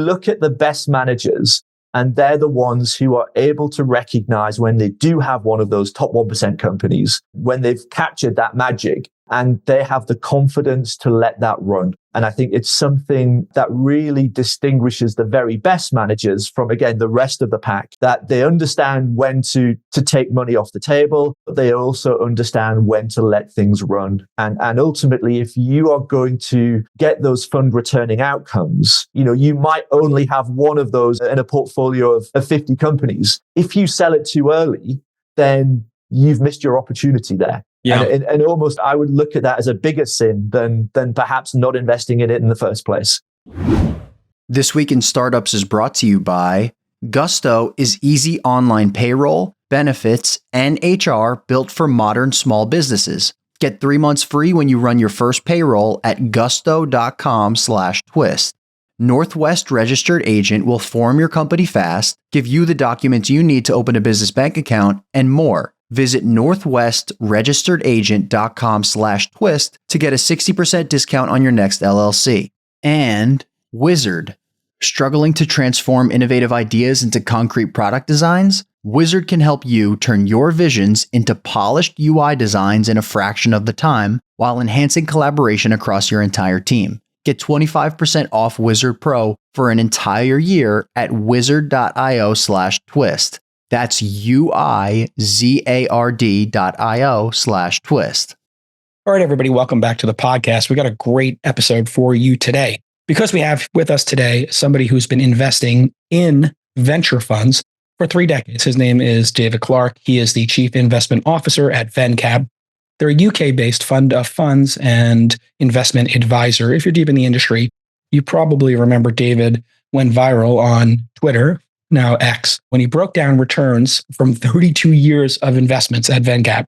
look at the best managers, and they're the ones who are able to recognize when they do have one of those top 1% companies, when they've captured that magic, and they have the confidence to let that run. And I think it's something that really distinguishes the very best managers from, again, the rest of the pack, that they understand when to take money off the table, but they also understand when to let things run. And ultimately, if you are going to get those fund returning outcomes, you might only have one of those in a portfolio of 50 companies. If you sell it too early, then you've missed your opportunity there. Yeah. And almost I would look at that as a bigger sin than perhaps not investing in it in the first place. This Week in Startups is brought to you by Gusto is easy online payroll, benefits, and HR built for modern small businesses. Get 3 months free when you run your first payroll at gusto.com/twist. Northwest Registered Agent will form your company fast, give you the documents you need to open a business bank account, and more. Visit northwestregisteredagent.com/twist to get a 60% discount on your next LLC. And Uizard. Struggling to transform innovative ideas into concrete product designs? Uizard can help you turn your visions into polished UI designs in a fraction of the time while enhancing collaboration across your entire team. Get 25% off Uizard Pro for an entire year at uizard.io/twist. That's uizard.io/twist. All right, everybody, welcome back to the podcast. We got a great episode for you today because we have with us today somebody who's been investing in venture funds for 3 decades. His name is David Clark. He is the Chief Investment Officer at VenCap. They're a UK-based fund of funds and investment advisor. If you're deep in the industry, you probably remember David went viral on Twitter, now X, when he broke down returns from 32 years of investments at VenCap.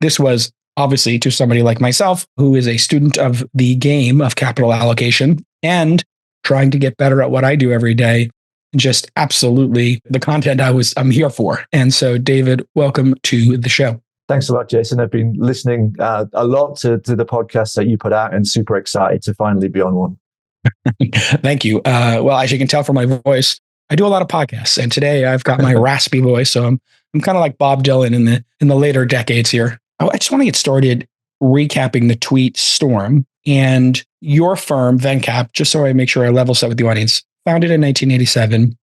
This was obviously to somebody like myself, who is a student of the game of capital allocation and trying to get better at what I do every day. Just absolutely the content I'm here for. And so, David, welcome to the show. Thanks a lot, Jason. I've been listening a lot to the podcasts that you put out and super excited to finally be on one. Thank you. Well, as you can tell from my voice, I do a lot of podcasts, and today I've got my raspy voice, so I'm kind of like Bob Dylan in the later decades here. I just want to get started recapping the tweet storm and your firm, VenCap, just so I make sure I level set with the audience. Founded in 1987,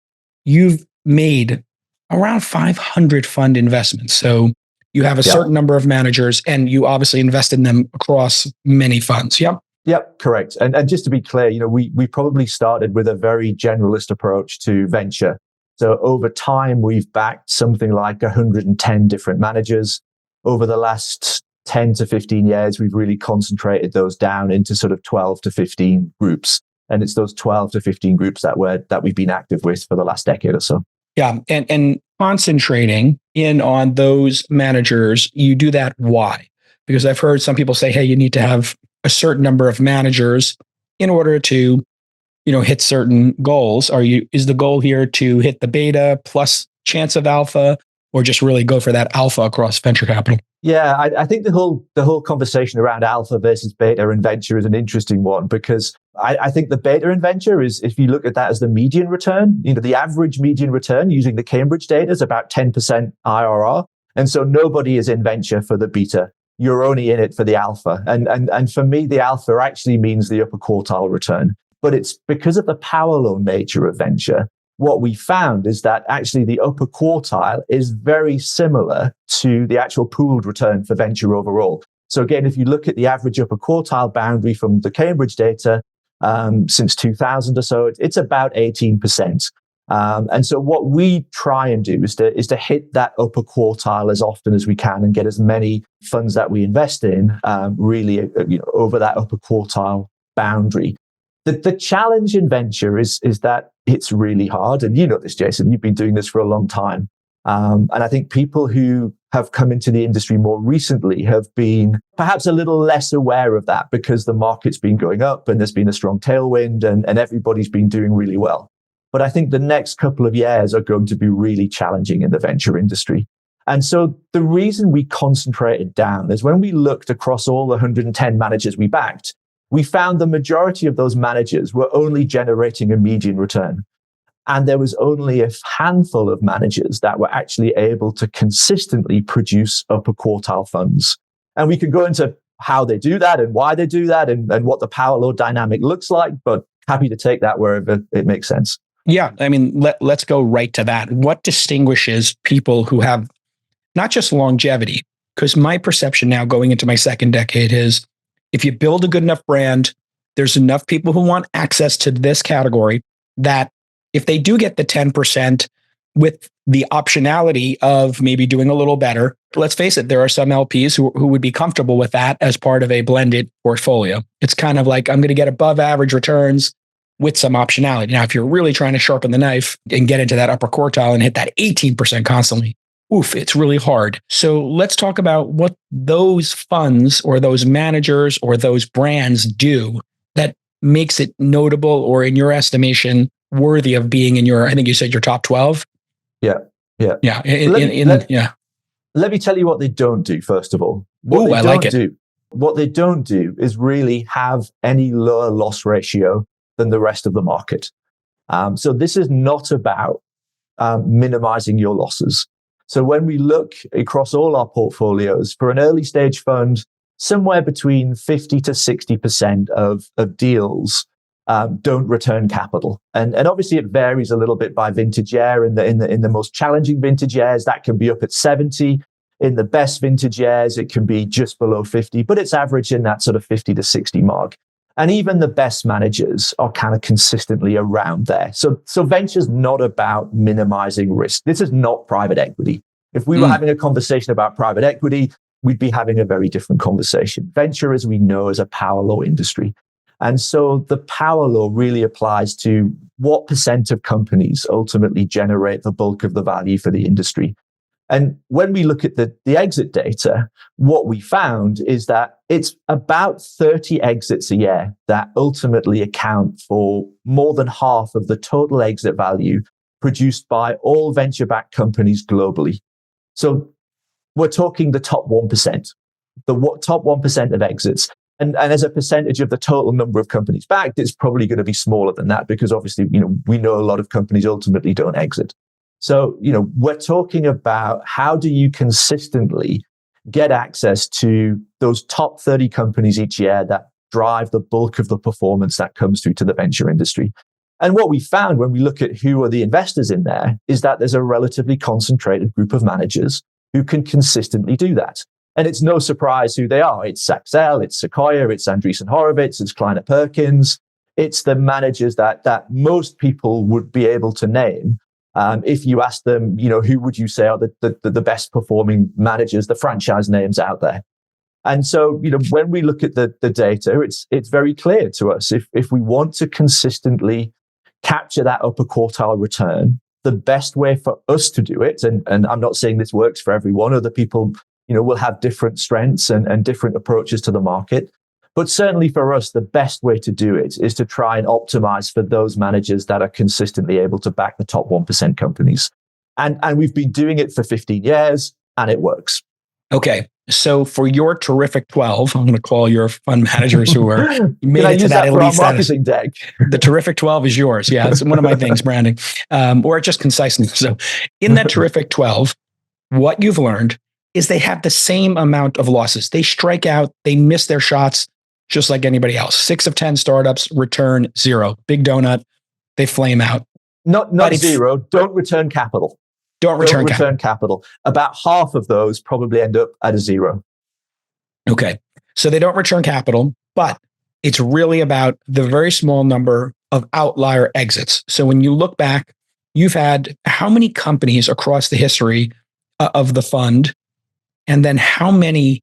you've made around 500 fund investments. So you have a certain number of managers, and you obviously invest in them across many funds. Yep. Yep, correct. And just to be clear, we probably started with a very generalist approach to venture. So over time, we've backed something like 110 different managers. Over the last 10 to 15 years, we've really concentrated those down into sort of 12 to 15 groups. And it's those 12 to 15 groups that we've been active with for the last decade or so. Yeah. And concentrating in on those managers, you do that. Why? Because I've heard some people say, hey, you need to have a certain number of managers in order to, hit certain goals. Is the goal here to hit the beta plus chance of alpha, or just really go for that alpha across venture capital? Yeah, I think the whole conversation around alpha versus beta in venture is an interesting one, because I think the beta in venture is, if you look at that as the median return, the average median return using the Cambridge data is about 10% IRR. And so nobody is in venture for the beta. You're only in it for the alpha. And for me, the alpha actually means the upper quartile return. But it's because of the power law nature of venture. What we found is that actually the upper quartile is very similar to the actual pooled return for venture overall. So again, if you look at the average upper quartile boundary from the Cambridge data since 2000 or so, it's about 18%. And so what we try and do is to hit that upper quartile as often as we can and get as many funds that we invest in really over that upper quartile boundary. The challenge in venture is that it's really hard. And you know this, Jason, you've been doing this for a long time. And I think people who have come into the industry more recently have been perhaps a little less aware of that, because the market's been going up and there's been a strong tailwind and everybody's been doing really well. But I think the next couple of years are going to be really challenging in the venture industry. And so the reason we concentrated down is when we looked across all the 110 managers we backed, we found the majority of those managers were only generating a median return. And there was only a handful of managers that were actually able to consistently produce upper quartile funds. And we can go into how they do that and why they do that and what the power law dynamic looks like, but happy to take that wherever it makes sense. Yeah. I mean, let's go right to that. What distinguishes people who have not just longevity? Because my perception now going into my second decade is if you build a good enough brand, there's enough people who want access to this category that if they do get the 10% with the optionality of maybe doing a little better, let's face it, there are some LPs who would be comfortable with that as part of a blended portfolio. It's kind of like, I'm going to get above average returns with some optionality. Now, if you're really trying to sharpen the knife and get into that upper quartile and hit that 18% constantly, oof, it's really hard. So let's talk about what those funds or those managers or those brands do that makes it notable or, in your estimation, worthy of being in your, I think you said your top 12. Yeah. Let me tell you what they don't do, first of all. What they don't do is really have any lower loss ratio than the rest of the market. So this is not about minimizing your losses. So when we look across all our portfolios for an early stage fund, somewhere between 50 to 60% of deals don't return capital. And obviously it varies a little bit by vintage year. In the most challenging vintage years, that can be up at 70. In the best vintage years, it can be just below 50, but it's average in that sort of 50 to 60 mark. And even the best managers are kind of consistently around there. So venture's not about minimizing risk. This is not private equity. If we were having a conversation about private equity, we'd be having a very different conversation. Venture, as we know, is a power law industry. And so the power law really applies to what percent of companies ultimately generate the bulk of the value for the industry. And when we look at the exit data, what we found is that it's about 30 exits a year that ultimately account for more than half of the total exit value produced by all venture-backed companies globally. So we're talking the top 1%, top 1% of exits. And as a percentage of the total number of companies backed, it's probably going to be smaller than that because obviously, we know a lot of companies ultimately don't exit. So, we're talking about how do you consistently get access to those top 30 companies each year that drive the bulk of the performance that comes through to the venture industry. And what we found when we look at who are the investors in there is that there's a relatively concentrated group of managers who can consistently do that. And it's no surprise who they are. It's Saxel, it's Sequoia, it's Andreessen Horowitz, it's Kleiner Perkins. It's the managers that most people would be able to name. If you ask them, who would you say are the best performing managers, the franchise names out there? And so, when we look at the data, it's very clear to us. If we want to consistently capture that upper quartile return, the best way for us to do it, and I'm not saying this works for everyone, other people, will have different strengths and different approaches to the market. But certainly for us, the best way to do it is to try and optimize for those managers that are consistently able to back the top 1% companies. And we've been doing it for 15 years and it works. Okay. So for your terrific 12, I'm going to call your fund managers who are made it to that elite status. Deck? The terrific 12 is yours. Yeah. It's one of my things, branding, or just conciseness. So in that terrific 12, what you've learned is they have the same amount of losses. They strike out, they miss their shots, just like anybody else. 6 of 10 startups return 0. Big donut, they flame out. Not 0. Don't return capital. Don't return capital. About half of those probably end up at a 0. Okay. So they don't return capital, but it's really about the very small number of outlier exits. So when you look back, you've had how many companies across the history of the fund? And then how many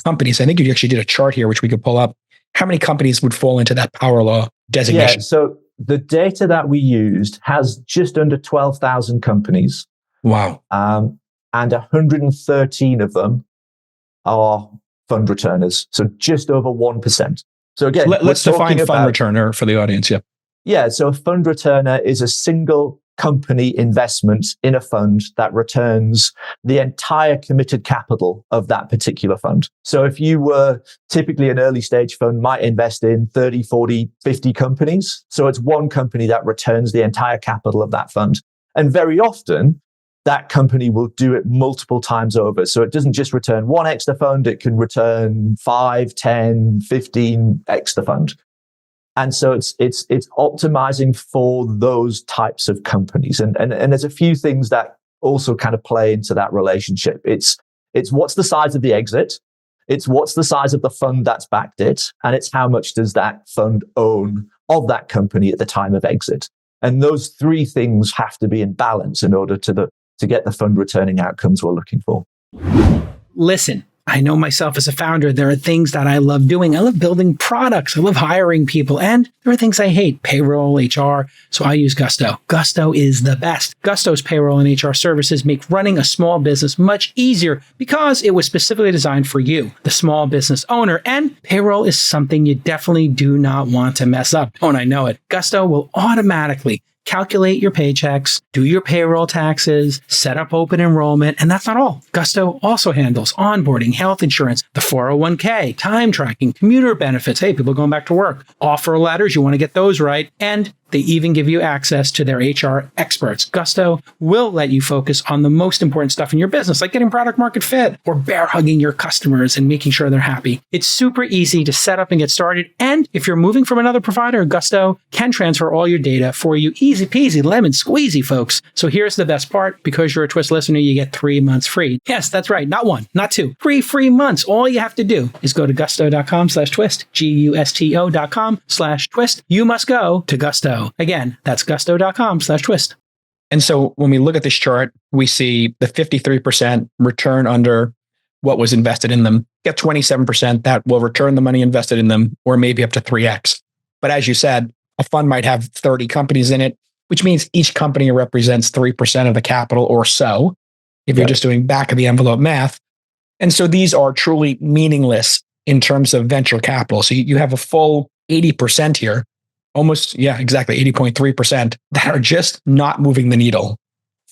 companies, I think you actually did a chart here, which we could pull up. How many companies would fall into that power law designation? Yeah, so the data that we used has just under 12,000 companies. Wow. And 113 of them are fund returners. So just over 1%. So again, let's define fund returner for the audience. Yeah. Yeah. So a fund returner is a single company investment in a fund that returns the entire committed capital of that particular fund. So if you were typically an early stage fund might invest in 30, 40, 50 companies. So it's one company that returns the entire capital of that fund. And very often that company will do it multiple times over. So it doesn't just return 1x the fund, it can return 5, 10, 15x the fund. And so it's optimizing for those types of companies. And there's a few things that also kind of play into that relationship. It's what's the size of the exit, it's what's the size of the fund that's backed it, and it's how much does that fund own of that company at the time of exit. And those three things have to be in balance in order to get the fund returning outcomes we're looking for. Listen, I know myself as a founder, there are things that I love doing. I love building products. I love hiring people. And there are things I hate, payroll, HR. So I use Gusto. Gusto is the best. Gusto's payroll and HR services make running a small business much easier because it was specifically designed for you, the small business owner. And payroll is something you definitely do not want to mess up. Oh, and I know it. Gusto will automatically calculate your paychecks, do your payroll taxes, set up open enrollment, and that's not all. Gusto also handles onboarding, health insurance, the 401k, time tracking, commuter benefits. Hey, people going back to work, offer letters, you want to get those right, and they even give you access to their HR experts. Gusto will let you focus on the most important stuff in your business, like getting product market fit or bear hugging your customers and making sure they're happy. It's super easy to set up and get started. And if you're moving from another provider, Gusto can transfer all your data for you. Easy peasy, lemon squeezy, folks. So here's the best part. Because you're a Twist listener, you get 3 months free. Yes, that's right. Not 1, not 2. 3 free months. All you have to do is go to gusto.com/twist, gusto.com/twist. You must go to Gusto. Again, that's gusto.com/twist. And so when we look at this chart, we see the 53% return under what was invested in them. Get 27% that will return the money invested in them, or maybe up to 3x. But as you said, a fund might have 30 companies in it, which means each company represents 3% of the capital or so, if you're just doing back of the envelope math. And so these are truly meaningless in terms of venture capital. So you have a full 80% here. Almost, exactly 80.3% that are just not moving the needle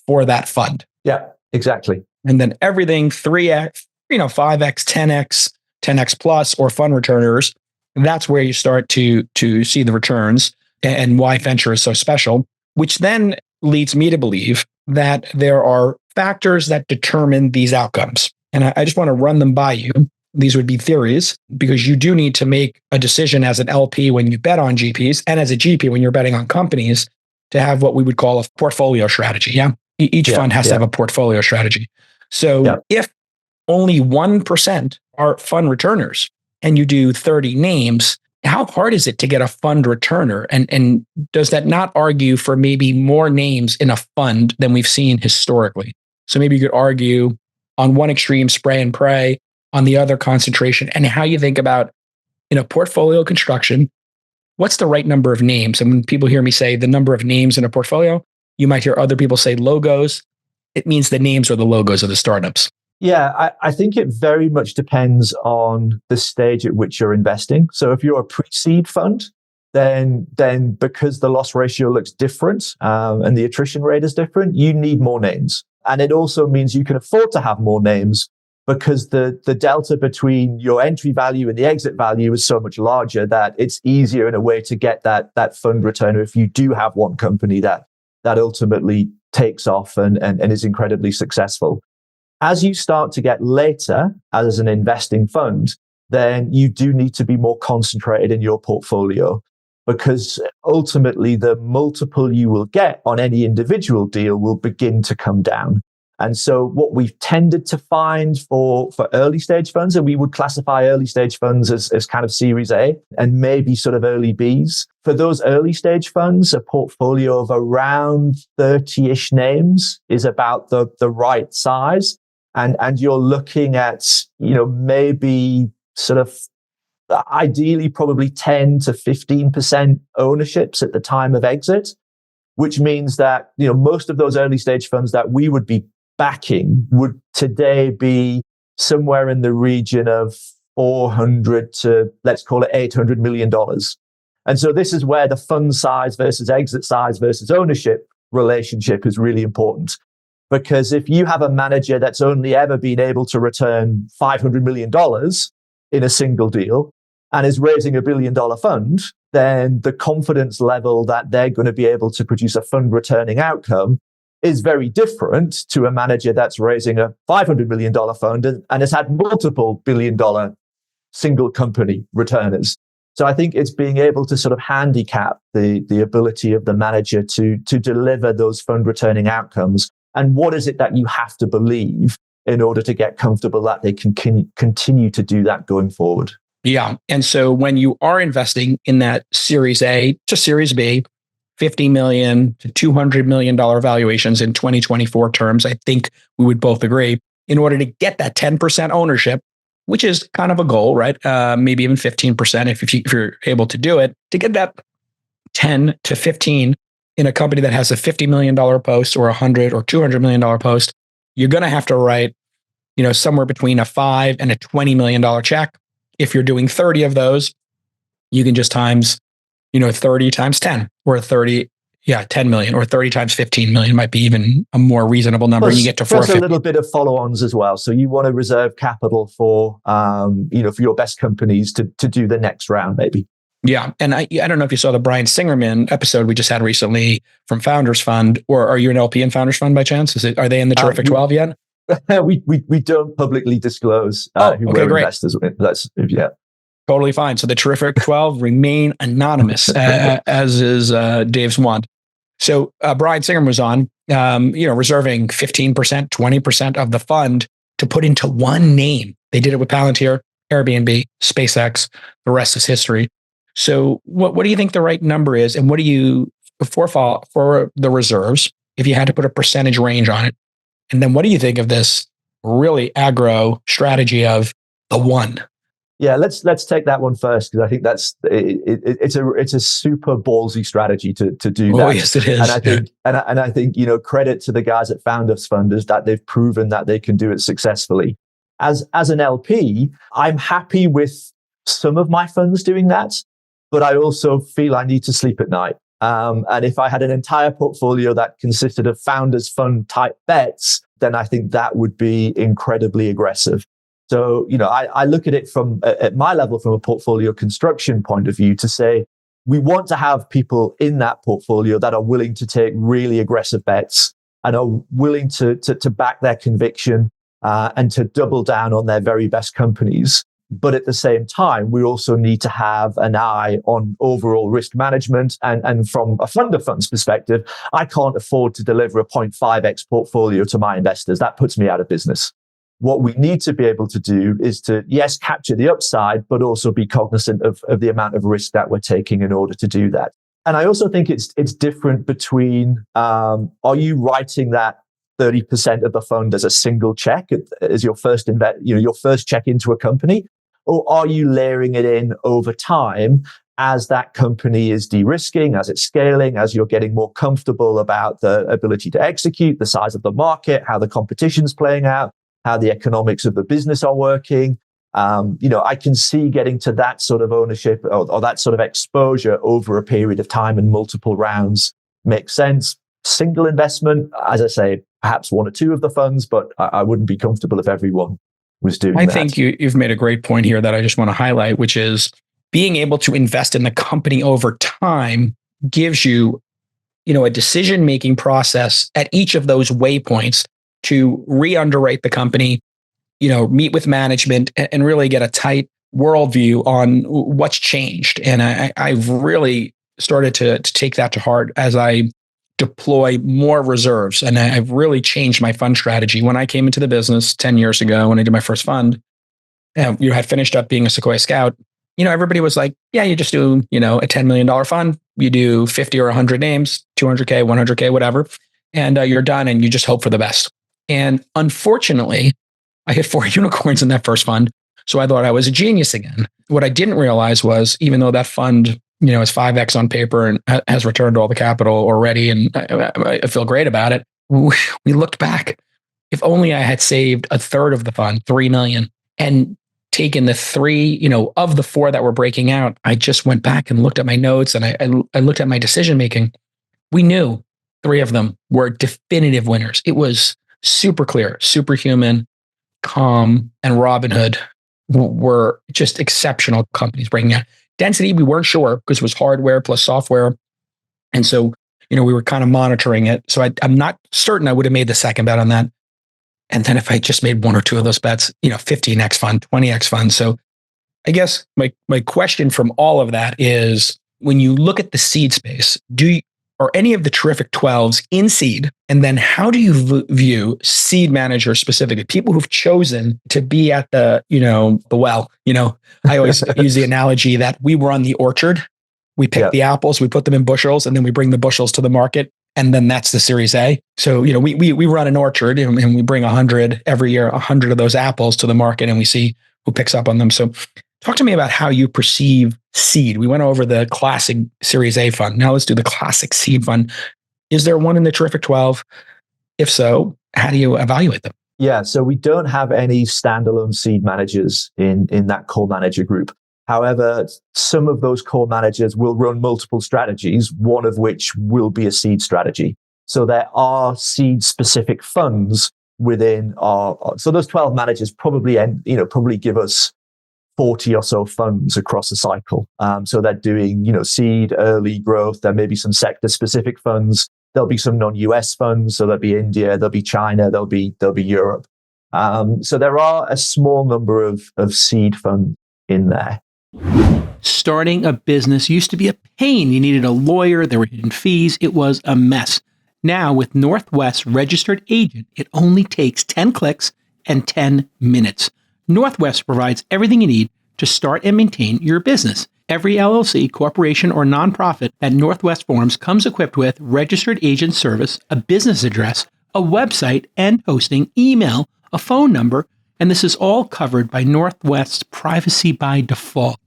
for that fund. Yeah, exactly. And then everything 3x, 5x, 10x, 10x plus, or fund returners. That's where you start to see the returns and why venture is so special, which then leads me to believe that there are factors that determine these outcomes. And I just want to run them by you. These would be theories, because you do need to make a decision as an LP when you bet on GPs, and as a GP when you're betting on companies, to have what we would call a portfolio strategy. Yeah. Each fund has to have a portfolio strategy. So if only 1% are fund returners and you do 30 names, how hard is it to get a fund returner? And does that not argue for maybe more names in a fund than we've seen historically? So maybe you could argue on one extreme, spray and pray, on the other, concentration, and how you think about in a portfolio construction, what's the right number of names? And when people hear me say the number of names in a portfolio, you might hear other people say logos. It means the names are the logos of the startups. Yeah, I think it very much depends on the stage at which you're investing. So if you're a pre-seed fund, then because the loss ratio looks different and the attrition rate is different, you need more names. And it also means you can afford to have more names, because the delta between your entry value and the exit value is so much larger that it's easier in a way to get that fund returner if you do have one company that ultimately takes off and is incredibly successful. As you start to get later as an investing fund, then you do need to be more concentrated in your portfolio, because ultimately the multiple you will get on any individual deal will begin to come down. And so what we've tended to find for early stage funds, and we would classify early stage funds as kind of Series A and maybe sort of early Bs. For those early stage funds, a portfolio of around 30-ish names is about the right size. And you're looking at, maybe sort of ideally probably 10 to 15% ownerships at the time of exit, which means that, most of those early stage funds that we would be backing would today be somewhere in the region of 400 to, let's call it $800 million. And so this is where the fund size versus exit size versus ownership relationship is really important. Because if you have a manager that's only ever been able to return $500 million in a single deal and is raising $1 billion fund, then the confidence level that they're going to be able to produce a fund returning outcome is very different to a manager that's raising a $500 million fund and has had multiple $1 billion single company returners. So I think it's being able to sort of handicap the ability of the manager to deliver those fund returning outcomes. And what is it that you have to believe in order to get comfortable that they can continue to do that going forward? Yeah. And so when you are investing in that Series A to Series B, $50 million to $200 million valuations in 2024 terms, I think we would both agree, in order to get that 10% ownership, which is kind of a goal, right? Maybe even 15% if you're able to do it, to get that 10 to 15 in a company that has a $50 million post or $100 or $200 million post, you're going to have to write, somewhere between a $5 and a $20 million check. If you're doing 30 of those, you can just times, 30 times 10 or 10 million, or 30 times 15 million might be even a more reasonable number. Plus, and you get to plus 450. a little bit of follow-ons as well. So you want to reserve capital for, for your best companies to do the next round, maybe. Yeah. And I don't know if you saw the Brian Singerman episode we just had recently from Founders Fund, or are you an LP in Founders Fund by chance? Are they in the Terrific 12 yet? We don't publicly disclose who we're great. investors with. Yeah. Totally fine. So the Terrific 12 remain anonymous, as is Dave's want. So Brian Singerman was on, reserving 15%, 20% of the fund to put into one name. They did it with Palantir, Airbnb, SpaceX. The rest is history. So what do you think the right number is? And what do you, for the reserves, if you had to put a percentage range on it? And then what do you think of this really aggro strategy of the one? Yeah, let's take that one first, because I think it's a super ballsy strategy to do that. Oh, yes, it is. And I think credit to the guys at Founders Fund is that they've proven that they can do it successfully. As an LP, I'm happy with some of my funds doing that, but I also feel I need to sleep at night. And if I had an entire portfolio that consisted of Founders Fund type bets, then I think that would be incredibly aggressive. So, I look at it at my level, from a portfolio construction point of view, to say, we want to have people in that portfolio that are willing to take really aggressive bets and are willing to back their conviction and to double down on their very best companies. But at the same time, we also need to have an eye on overall risk management. And from a fund of funds perspective, I can't afford to deliver a 0.5x portfolio to my investors. That puts me out of business. What we need to be able to do is to, yes, capture the upside, but also be cognizant of the amount of risk that we're taking in order to do that. And I also think it's different between, are you writing that 30% of the fund as a single check as your first your first check into a company, or are you layering it in over time as that company is de-risking, as it's scaling, as you're getting more comfortable about the ability to execute, the size of the market, how the competition's playing out, how the economics of the business are working. I can see getting to that sort of ownership or that sort of exposure over a period of time and multiple rounds makes sense. Single investment, as I say, perhaps one or two of the funds, but I wouldn't be comfortable if everyone was doing that. I think you've made a great point here that I just want to highlight, which is being able to invest in the company over time gives you, a decision-making process at each of those waypoints to re-underwrite the company, meet with management and really get a tight worldview on what's changed. And I've really started to take that to heart as I deploy more reserves. And I've really changed my fund strategy. When I came into the business 10 years ago, when I did my first fund, you had finished up being a Sequoia Scout, everybody was like, yeah, you just do, a $10 million fund. You do 50 or 100 names, 200K, 100K, whatever. And you're done and you just hope for the best. And unfortunately, I hit 4 unicorns in that first fund. So I thought I was a genius again. What I didn't realize was, even though that fund, is 5x on paper and has returned all the capital already, and I feel great about it, we looked back. If only I had saved a third of the fund, 3 million, and taken the 3, of the 4 that were breaking out, I just went back and looked at my notes and I looked at my decision making. We knew three of them were definitive winners. It was super clear. Superhuman, Calm, and Robinhood were just exceptional companies breaking out. Density, we weren't sure because it was hardware plus software. And so, we were kind of monitoring it. So I'm not certain I would have made the second bet on that. And then if I just made one or two of those bets, 15x fund, 20x fund. So I guess my question from all of that is, when you look at the seed space, are any of the terrific 12s in seed? And then how do you view seed managers specifically, people who've chosen to be at the well? I always use the analogy that we were on the orchard. We pick the apples, we put them in bushels, and then we bring the bushels to the market. And then that's the Series A. So, we run an orchard and we bring 100 every year, 100 of those apples to the market, and we see who picks up on them. So talk to me about how you perceive seed. We went over the classic Series A fund. Now let's do the classic seed fund. Is there one in the terrific 12? If so, how do you evaluate them? Yeah, so we don't have any standalone seed managers in that core manager group. However, some of those core managers will run multiple strategies, one of which will be a seed strategy. So there are seed specific funds within so those 12 managers probably give us 40 or so funds across a cycle. So they're doing, seed, early growth. There may be some sector specific funds. There'll be some non-US funds. So there'll be India, there'll be China, there'll be Europe. So there are a small number of seed funds in there. Starting a business used to be a pain. You needed a lawyer, there were hidden fees, it was a mess. Now with Northwest Registered Agent, it only takes 10 clicks and 10 minutes. Northwest provides everything you need to start and maintain your business. Every LLC, corporation, or nonprofit that Northwest forms comes equipped with registered agent service, a business address, a website and hosting, email, a phone number, and this is all covered by Northwest's Privacy by Default.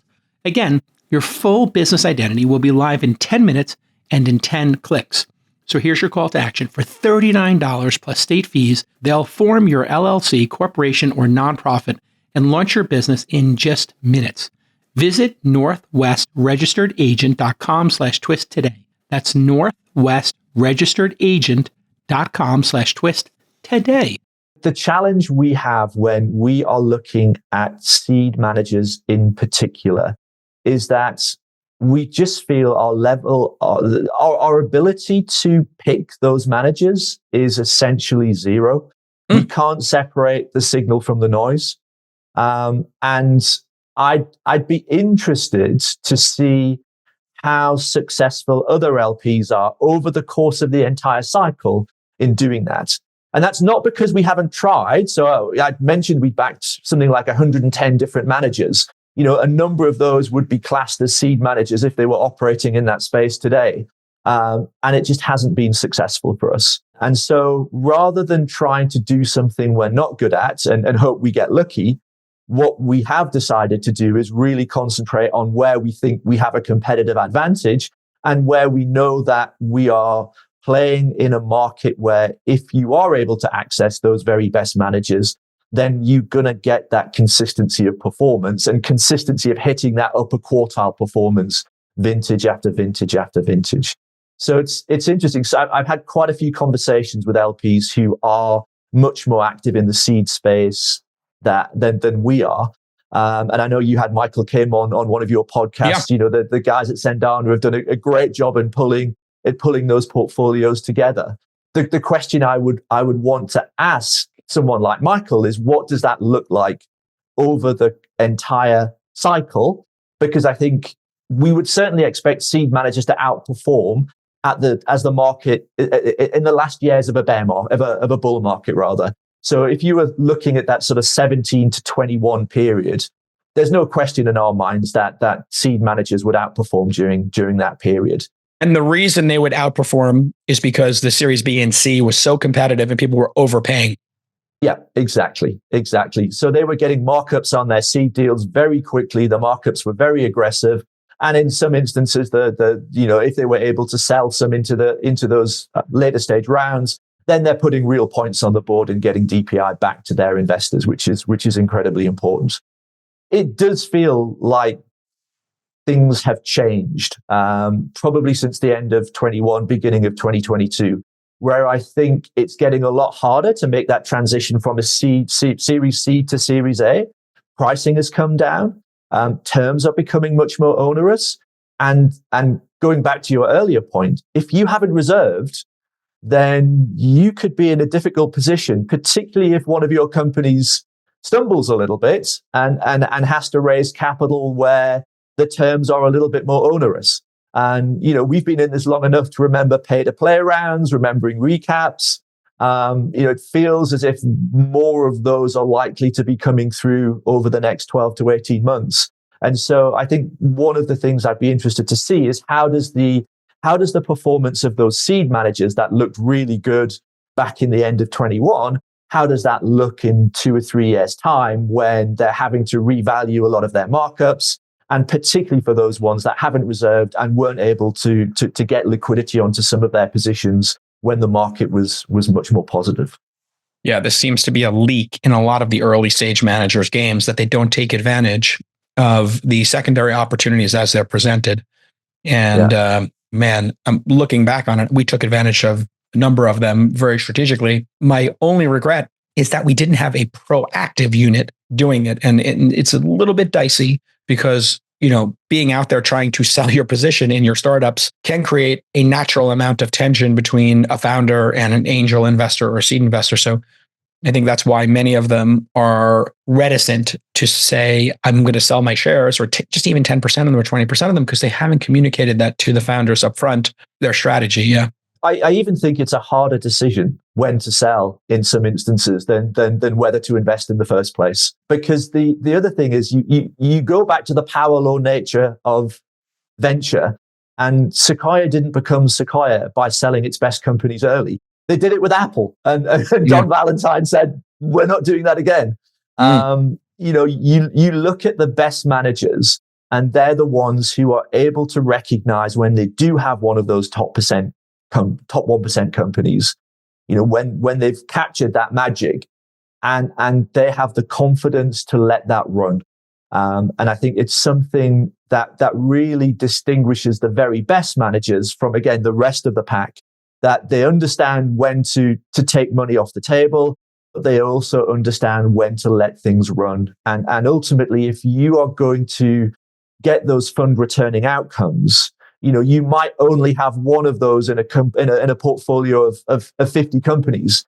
Again, your full business identity will be live in 10 minutes and in 10 clicks. So here's your call to action. For $39 plus state fees, they'll form your LLC, corporation, or nonprofit and launch your business in just minutes. Visit northwestregisteredagent.com/twist today. That's northwestregisteredagent.com/twist today. The challenge we have when we are looking at seed managers in particular is that we just feel our ability to pick those managers is essentially zero. We can't separate the signal from the noise. And I'd be interested to see how successful other LPs are over the course of the entire cycle in doing that. And that's not because we haven't tried. So I mentioned we backed something like 110 different managers. A number of those would be classed as seed managers if they were operating in that space today. And it just hasn't been successful for us. And so rather than trying to do something we're not good at and hope we get lucky, what we have decided to do is really concentrate on where we think we have a competitive advantage and where we know that we are playing in a market where if you are able to access those very best managers, then you're going to get that consistency of performance and consistency of hitting that upper quartile performance vintage after vintage after vintage. So it's interesting. So I've had quite a few conversations with LPs who are much more active in the seed space than we are. And I know you had Michael Kim on one of your podcasts. Yeah. The guys at Sendana have done a great job in pulling those portfolios together. The question I would want to ask someone like Michael is, what does that look like over the entire cycle? Because I think we would certainly expect seed managers to outperform as the market in the last years of a bear market, of a bull market rather. So if you were looking at that sort of 17 to 21 period, there's no question in our minds that seed managers would outperform during that period. And the reason they would outperform is because the Series B and C was so competitive and people were overpaying. Yeah, exactly. So they were getting markups on their seed deals very quickly. The markups were very aggressive. And in some instances, if they were able to sell some into those later stage rounds, then they're putting real points on the board and getting DPI back to their investors, which is incredibly important. It does feel like things have changed, probably since the end of 21, beginning of 2022. where I think it's getting a lot harder to make that transition from a Series C to Series A. Pricing has come down. Terms are becoming much more onerous. And going back to your earlier point, if you haven't reserved, then you could be in a difficult position, particularly if one of your companies stumbles a little bit and has to raise capital where the terms are a little bit more onerous. And, we've been in this long enough to remember pay-to-play rounds, remembering recaps. It feels as if more of those are likely to be coming through over the next 12 to 18 months. And so I think one of the things I'd be interested to see is how does the performance of those seed managers that looked really good back in the end of 21, how does that look in 2 or 3 years' time when they're having to revalue a lot of their markups? And particularly for those ones that haven't reserved and weren't able to get liquidity onto some of their positions when the market was much more positive. Yeah, this seems to be a leak in a lot of the early stage managers' games that they don't take advantage of the secondary opportunities as they're presented. And man, I'm looking back on it, we took advantage of a number of them very strategically. My only regret is that we didn't have a proactive unit doing it. And it's a little bit dicey because, being out there trying to sell your position in your startups can create a natural amount of tension between a founder and an angel investor or seed investor. So I think that's why many of them are reticent to say, I'm going to sell my shares, or just even 10% of them or 20% of them, because they haven't communicated that to the founders up front, their strategy. Yeah. I even think it's a harder decision when to sell in some instances than whether to invest in the first place. Because the other thing is you go back to the power law nature of venture, and Sequoia didn't become Sequoia by selling its best companies early. They did it with Apple, and John Valentine said, "We're not doing that again." You look at the best managers, and they're the ones who are able to recognize when they do have one of those top 1% companies, when they've captured that magic, and they have the confidence to let that run. And I think it's something that really distinguishes the very best managers from, again, the rest of the pack, that they understand when to take money off the table, but they also understand when to let things run. And ultimately, if you are going to get those fund returning outcomes, you might only have one of those in a portfolio of 50 companies.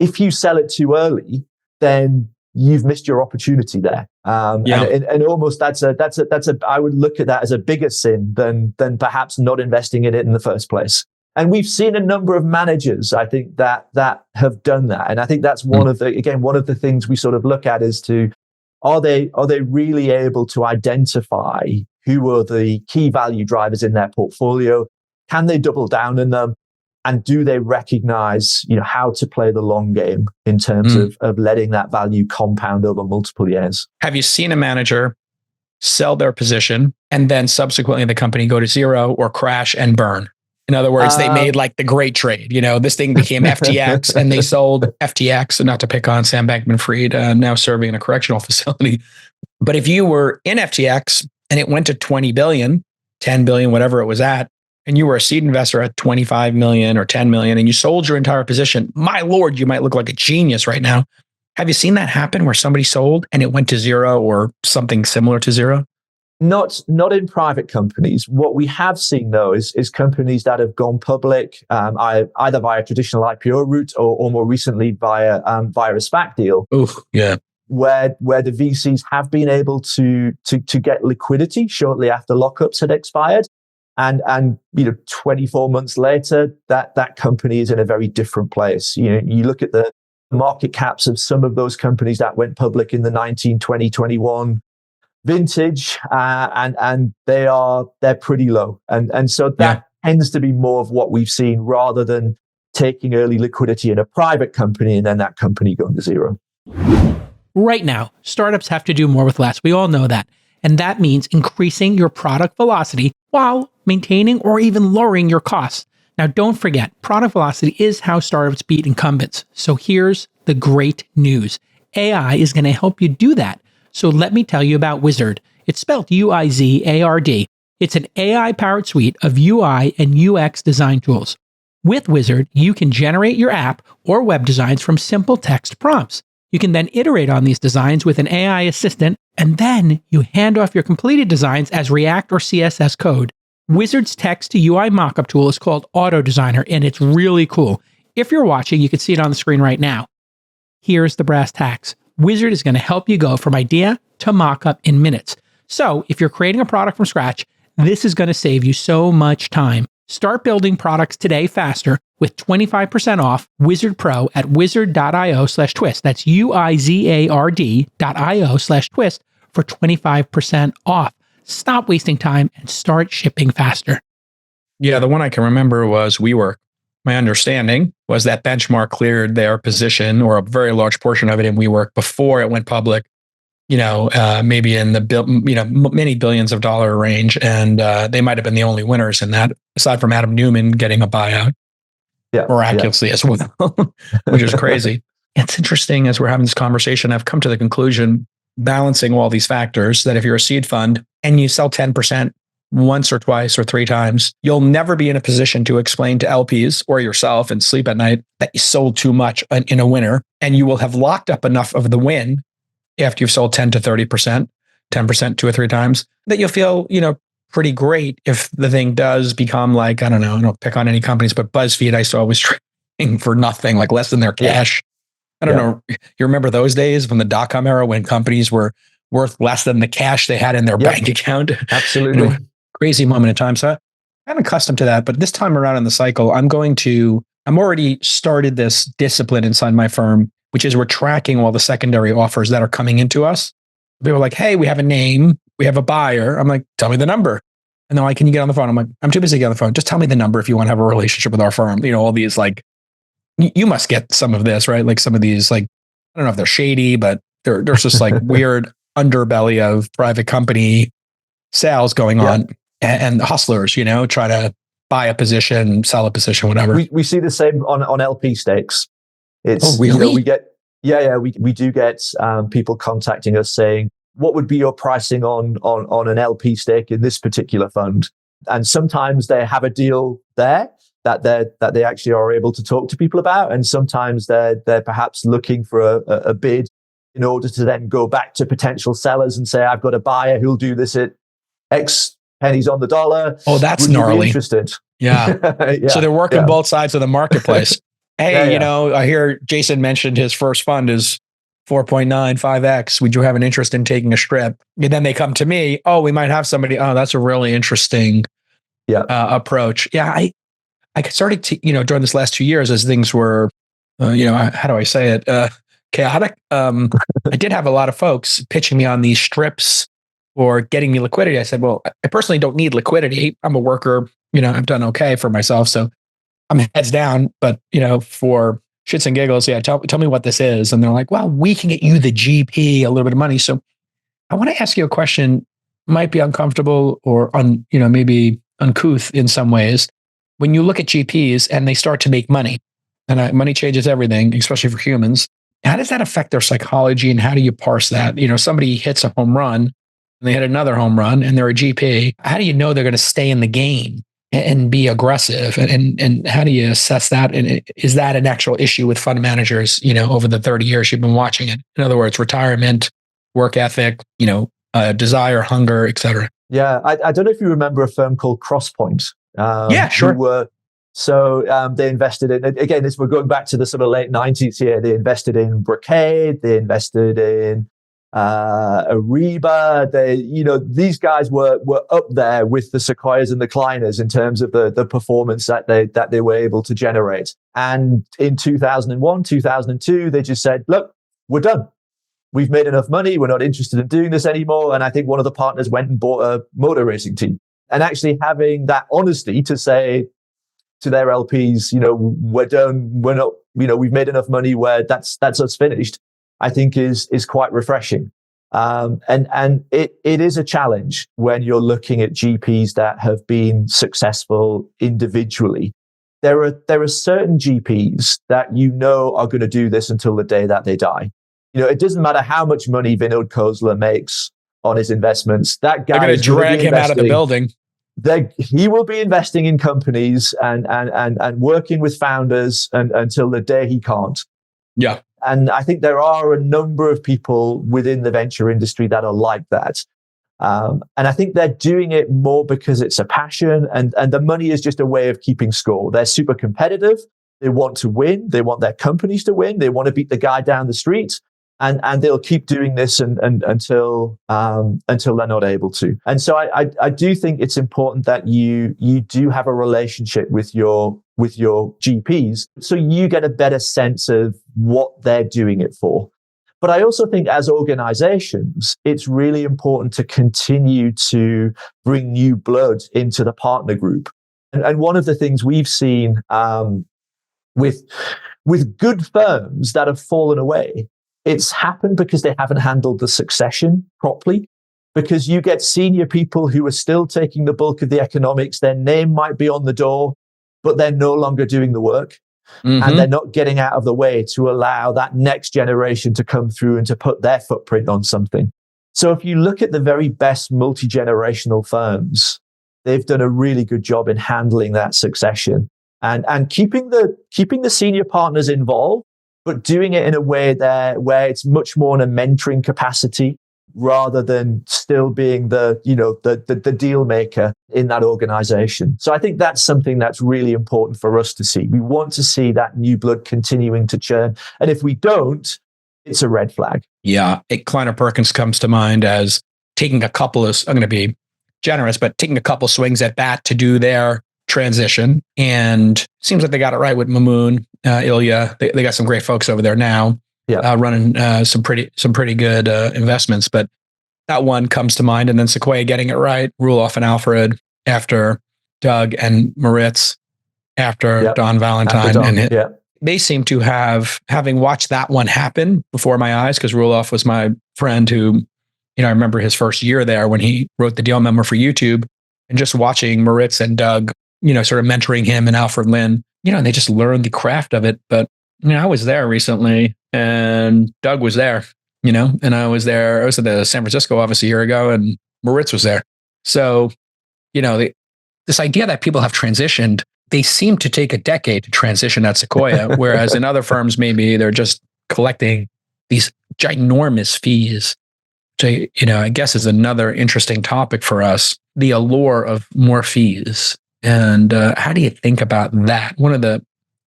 If you sell it too early, then you've missed your opportunity there. And almost that's I would look at that as a bigger sin than perhaps not investing in it in the first place. And we've seen a number of managers, I think, that have done that. And I think that's one of the things we sort of look at is are they really able to identify who are the key value drivers in their portfolio? Can they double down on them? And do they recognize, how to play the long game in terms of letting that value compound over multiple years? Have you seen a manager sell their position and then subsequently the company go to zero or crash and burn? In other words, they made like the great trade. This thing became FTX and they sold FTX, not to pick on Sam Bankman-Fried, now serving in a correctional facility. But if you were in FTX and it went to 20 billion, 10 billion, whatever it was at, and you were a seed investor at 25 million or 10 million and you sold your entire position, my Lord, you might look like a genius right now. Have you seen that happen where somebody sold and it went to zero or something similar to zero? Not in private companies. What we have seen, though, is companies that have gone public, either via traditional IPO route or more recently via a SPAC deal. Oof, yeah. Where the VCs have been able to get liquidity shortly after lockups had expired, and 24 months later, that company is in a very different place. You look at the market caps of some of those companies that went public in the 19, 20, 21 vintage, and they're pretty low, and so that tends to be more of what we've seen rather than taking early liquidity in a private company and then that company going to zero. Right now, startups have to do more with less. We all know that. And that means increasing your product velocity while maintaining or even lowering your costs. Now, don't forget, product velocity is how startups beat incumbents. So here's the great news. AI is going to help you do that. So let me tell you about Uizard. It's spelled Uizard. It's an AI-powered suite of UI and UX design tools. With Uizard, you can generate your app or web designs from simple text prompts. You can then iterate on these designs with an AI assistant, and then you hand off your completed designs as React or CSS code. Uizard's text to UI mockup tool is called Auto Designer, and it's really cool. If you're watching, you can see it on the screen right now. Here's the brass tacks. Uizard is going to help you go from idea to mockup in minutes. So if you're creating a product from scratch, this is going to save you so much time. Start building products today faster with 25% off Uizard Pro at uizard.io/twist. That's uizard.io/twist for 25% off. Stop wasting time and start shipping faster. Yeah, the one I can remember was WeWork. My understanding was that Benchmark cleared their position, or a very large portion of it, in WeWork before it went public. Maybe in the many billions of dollar range, and they might have been the only winners in that, aside from Adam Newman getting a buyout, miraculously as well, which is crazy. It's interesting, as we're having this conversation, I've come to the conclusion, balancing all these factors, that if you're a seed fund and you sell 10% once or twice or three times, you'll never be in a position to explain to LPs or yourself and sleep at night that you sold too much in a winner, and you will have locked up enough of the win after you've sold 10 to 30%, 10% 2 or 3 times, that you'll feel, pretty great if the thing does become like, I don't pick on any companies, but BuzzFeed, I saw was trading for nothing, like less than their cash. I don't know. You remember those days from the dot-com era when companies were worth less than the cash they had in their bank account? Absolutely. Crazy moment in time. So I'm accustomed to that, but this time around in the cycle, I'm already started this discipline inside my firm, which is we're tracking all the secondary offers that are coming into us. People are like, hey, we have a name, we have a buyer. I'm like, tell me the number. And they're like, can you get on the phone? I'm like, I'm too busy to get on the phone. Just tell me the number if you want to have a relationship with our firm. All these, like, you must get some of this, right? Like some of these, like, I don't know if they're shady, but there's just like weird underbelly of private company sales going on, and hustlers, try to buy a position, sell a position, whatever. We see the same on LP stakes. It's, really? We get, we do get people contacting us saying, what would be your pricing on an LP stake in this particular fund? And sometimes they have a deal there that they actually are able to talk to people about. And sometimes they're perhaps looking for a bid in order to then go back to potential sellers and say, I've got a buyer who'll do this at X pennies on the dollar. Oh, that's Would you be gnarly. interested? Yeah. So they're working both sides of the marketplace. Hey, I hear Jason mentioned his first fund is 4.95x. Would you have an interest in taking a strip? And then they come to me. Oh, we might have somebody. Oh, that's a really interesting approach. Yeah. I started to, during this last 2 years, as things were, how do I say it? Chaotic. I did have a lot of folks pitching me on these strips or getting me liquidity. I said, well, I personally don't need liquidity. I'm a worker. I've done okay for myself. So I'm heads down, but for shits and giggles, tell me what this is. And they're like, well, we can get you the GP a little bit of money. So I want to ask you a question, might be uncomfortable or maybe uncouth in some ways. When you look at GPs and they start to make money, and money changes everything, especially for humans, how does that affect their psychology, and how do you parse that? Somebody hits a home run and they hit another home run and they're a GP. How do you know they're going to stay in the game and be aggressive? And how do you assess that? And is that an actual issue with fund managers, over the 30 years you've been watching it? In other words, retirement, work ethic, desire, hunger, et cetera. Yeah. I don't know if you remember a firm called CrossPoint. Yeah, sure. They invested in, again, we're going back to the sort of late 90s here. They invested in Brocade. They invested in Ariba. These guys were up there with the Sequoias and the Kleiners in terms of the performance that they were able to generate. And in 2001, 2002, they just said, look, we're done. We've made enough money. We're not interested in doing this anymore. And I think one of the partners went and bought a motor racing team. And actually having that honesty to say to their LPs, we're done. We're not, we've made enough money where that's us finished, I think is quite refreshing. And it is a challenge when you're looking at GPs that have been successful individually. There are certain GPs that are going to do this until the day that they die. It doesn't matter how much money Vinod Khosla makes on his investments. That guy is going to drag him out of the building. he will be investing in companies and working with founders until the day he can't. Yeah. And I think there are a number of people within the venture industry that are like that. And I think they're doing it more because it's a passion, and the money is just a way of keeping score. They're super competitive. They want to win. They want their companies to win. They want to beat the guy down the street. And they'll keep doing this until they're not able to. And so I do think it's important that you do have a relationship with your GPs, so you get a better sense of what they're doing it for. But I also think as organizations, it's really important to continue to bring new blood into the partner group. And one of the things we've seen with good firms that have fallen away, it's happened because they haven't handled the succession properly. Because you get senior people who are still taking the bulk of the economics, their name might be on the door, but they're no longer doing the work. And they're not getting out of the way to allow that next generation to come through and to put their footprint on something. So if you look at the very best multi-generational firms, they've done a really good job in handling that succession and keeping the senior partners involved, but doing it in a way where it's much more in a mentoring capacity rather than still being the deal maker in that organization. So I think that's something that's really important for us to see. We want to see that new blood continuing to churn. And if we don't, it's a red flag. Yeah. Kleiner Perkins comes to mind as taking a couple of, I'm going to be generous, but taking a couple swings at bat to do their transition. And seems like they got it right with Mamoon, Ilya. They got some great folks over there now. Yeah, running some pretty good investments, but that one comes to mind. And then Sequoia getting it right, Roelof and Alfred after Doug, and Moritz after Don Valentine. They seem to having watched that one happen before my eyes, because Roelof was my friend who, I remember his first year there when he wrote the deal memo for YouTube, and just watching Moritz and Doug, sort of mentoring him and Alfred Lin, and they just learned the craft of it. But I was there recently, and Doug was there, and I was there. I was at the San Francisco office a year ago, and Moritz was there. So, this idea that people have transitioned, they seem to take a decade to transition at Sequoia, whereas in other firms, maybe they're just collecting these ginormous fees, which I guess is another interesting topic for us, the allure of more fees. And how do you think about that? One of the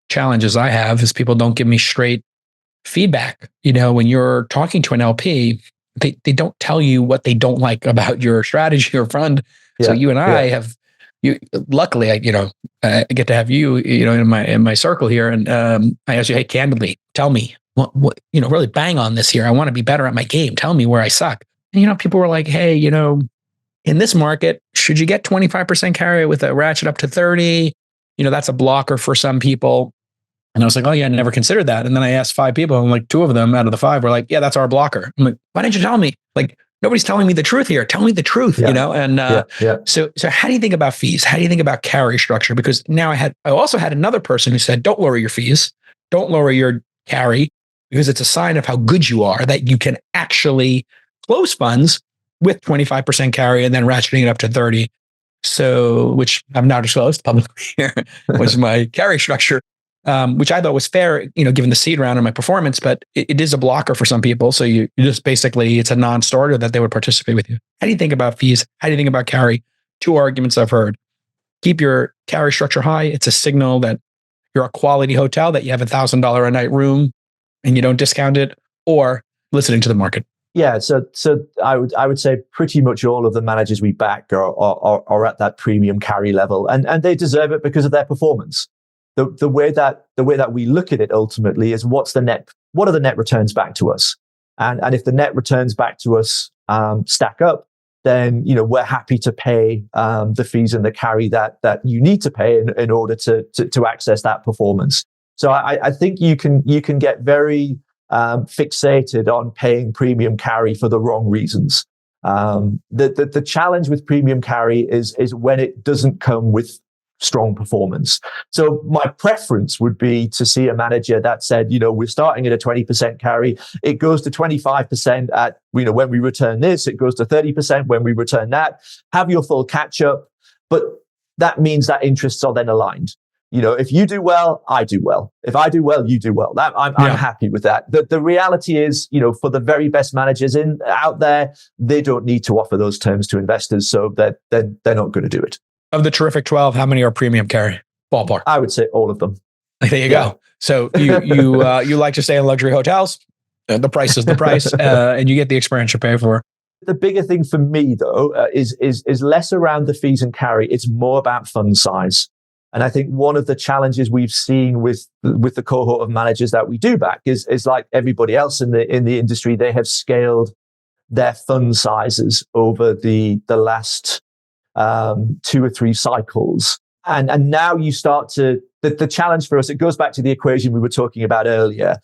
challenges I have is people don't give me straight feedback. When you're talking to an LP, they don't tell you what they don't like about your strategy or fund. So you and I have, luckily, I get to have you, in my circle here. And I ask you, hey, candidly, tell me what, really bang on this here. I want to be better at my game. Tell me where I suck. And, people were like, hey, in this market, should you get 25% carry with a ratchet up to 30? That's a blocker for some people. And I was like, oh yeah, I never considered that. And then I asked 5 people, and like 2 of them out of the 5 were like, yeah, that's our blocker. I'm like, why didn't you tell me? Like, nobody's telling me the truth here. Tell me the truth, And so how do you think about fees? How do you think about carry structure? Because now I also had another person who said, don't lower your fees, don't lower your carry, because it's a sign of how good you are that you can actually close funds with 25% carry and then ratcheting it up to 30. So, which I've now disclosed publicly here, was my carry structure. Which I thought was fair, given the seed round and my performance, but it is a blocker for some people. So you just basically, it's a non-starter that they would participate with you. How do you think about fees? How do you think about carry? 2 arguments I've heard. Keep your carry structure high. It's a signal that you're a quality hotel, that you have $1,000 a night room and you don't discount it, or listening to the market. Yeah, so I would say pretty much all of the managers we back are at that premium carry level, and they deserve it because of their performance. The way that we look at it ultimately is what are the net returns back to us, and if the net returns back to us stack up, then we're happy to pay the fees and the carry that you need to pay in order to access that performance. So I think you can get very fixated on paying premium carry for the wrong reasons. The challenge with premium carry is when it doesn't come with strong performance. So my preference would be to see a manager that said, we're starting at a 20% carry. It goes to 25% at, when we return this, it goes to 30% when we return that. Have your full catch up. but that means that interests are then aligned. If you do well, I do well. If I do well, you do well. I'm happy with that. The reality is, for the very best managers out there, they don't need to offer those terms to investors, so that they're not going to do it. Of the terrific 12, how many are premium carry? Ballpark. I would say all of them. There you go. So you like to stay in luxury hotels. The price is the price, and you get the experience you pay for. The bigger thing for me, though, is less around the fees and carry. It's more about fund size. And I think one of the challenges we've seen with the cohort of managers that we do back is like everybody else in the industry, they have scaled their fund sizes over the last 2 or 3 cycles. And now you start to, the challenge for us, it goes back to the equation we were talking about earlier,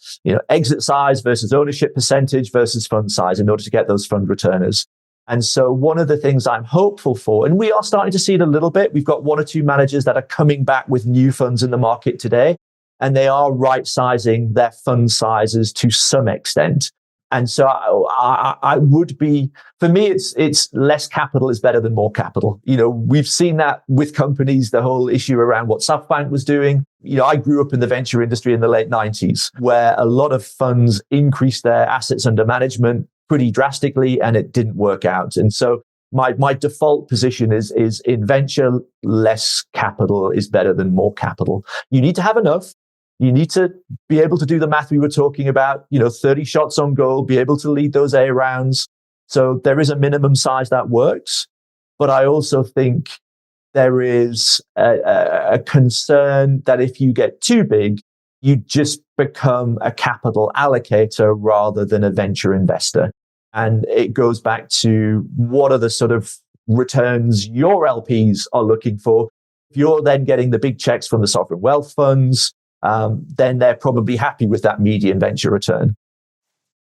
exit size versus ownership percentage versus fund size in order to get those fund returners. And so one of the things I'm hopeful for, and we are starting to see it a little bit, we've got 1 or 2 managers that are coming back with new funds in the market today, and they are right sizing their fund sizes to some extent. And so I would be, for me, it's less capital is better than more capital. We've seen that with companies, the whole issue around what SoftBank was doing. I grew up in the venture industry in the late 90s, where a lot of funds increased their assets under management pretty drastically, and it didn't work out. And so my default position is in venture, less capital is better than more capital. You need to have enough. You need to be able to do the math we were talking about, 30 shots on goal, be able to lead those A rounds. So there is a minimum size that works. But I also think there is a concern that if you get too big, you just become a capital allocator rather than a venture investor. And it goes back to what are the sort of returns your LPs are looking for. If you're then getting the big checks from the sovereign wealth funds, then they're probably happy with that median venture return.